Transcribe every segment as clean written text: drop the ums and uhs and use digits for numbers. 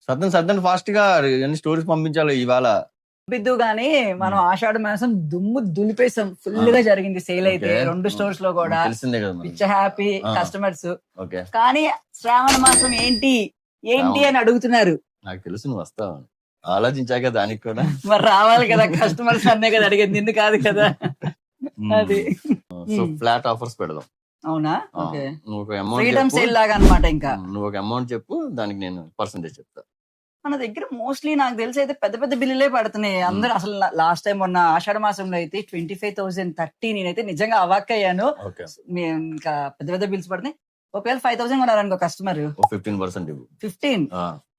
సర్దన్ fast గా అన్ని stories పంపించాలి ఇవాళ. బిద్దు గానీ మనం ఆషాఢ మాసం దుమ్ము దులిపేసాం, ఫుల్ గా జరిగింది సేల్ అయితే 2 స్టోర్స్ లో కూడా. తెలిసిందే కదా పిచ్చ హ్యాపీ కస్టమర్స్. ఓకే, కానీ శ్రావణ మాసం ఏంటి అని అడుగుతున్నారు. నాకు తెలుసు నువ్వు వస్తావు, ఆలోచించాక దానికి కూడా మరి రావాలి కదా, కస్టమర్స్ అన్నే కదా అడిగేది, నిన్ను కాదు కదా. అది సో ఫ్లాట్ ఆఫర్స్ పెడదాం. అవునా? ఓకే, నువ్వు ఒక అమౌంట్ ఫ్రీడమ్ సేల్ లాగా అన్నమాట. ఇంకా నువ్వు ఒక అమౌంట్ చెప్పు, దానికి నేను పర్సంటేజ్ చెప్తా. మన దగ్గర మోస్ట్లీ నాకు తెలిసి అయితే పెద్ద పెద్ద బిల్లులే పడుతున్నాయి అందరూ. అసలు లాస్ట్ టైం మొన్న ఆషాఢ మాసంలో అయితే 25,030. నేనైతే నిజంగా అవాక్ అయ్యాను. ఇంకా పెద్ద పెద్ద బిల్స్ పడుతున్నాయి. ఒకవేళ 5,000 కొన్నారనుకో కస్టమర్, 15% 15.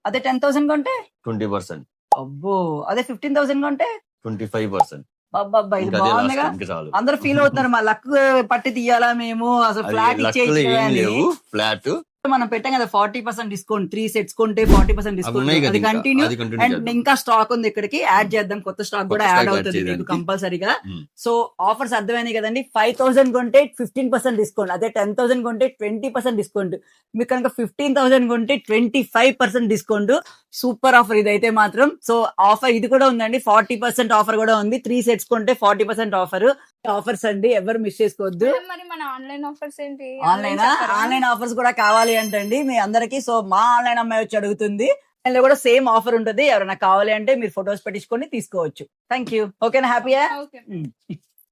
అదే 10,000 కొంటే 20%. అబ్బో, అదే 15,000 కొంటే 25%. అబ్బబ్బా, ఇది బాగుందిగా. అందరూ ఫీల్ అవుతున్నారు, మా లక్ పట్టి తీయాలా మేము, అసలు ఫ్లాట్ ఇచ్చేయాలి. ఫ్లాట్ మనం పెట్టాం కదా 40% డిస్కౌంట్, 3 సెట్స్ కొంటే 40% డిస్కౌంట్, అది కంటిన్యూ. అండ్ ఇంకా స్టాక్ ఉంది, ఇక్కడికి యాడ్ చేద్దాం, కొత్త స్టాక్ కూడా యాడ్ అవుతుంది మీకు కంపల్సరీగా. సో ఆఫర్స్ అర్థమైనాయి కదండి. 5,000 కొంటే 15% డిస్కౌంట్, అదే 10,000 కొంటే 20% డిస్కౌంట్, మీకు కనుక 15,000 కొంటే 25% డిస్కౌంట్. సూపర్ ఆఫర్ ఇదైతే మాత్రం. సో ఆఫర్ ఇది కూడా ఉందండి, 40% ఆఫర్ కూడా ఉంది. 3 సెట్స్ కొంటే 40% ఆఫర్స్ అండి, ఎవరు మిస్ చేసుకోవద్దు. మరి మన ఆన్లైన్ ఆఫర్స్ ఏంటి? ఆన్లైన్ ఆఫర్స్ కూడా కావాలి అంటండి మీ అందరికి. సో మా ఆన్లైన్ అమ్మాయి వచ్చి అడుగుతుంది, అందులో కూడా సేమ్ ఆఫర్ ఉంటుంది. ఎవరైనా కావాలి అంటే మీరు ఫొటోస్ పెట్టించుకొని తీసుకోవచ్చు. Thank you. ఓకేనా? హ్యాపీయా?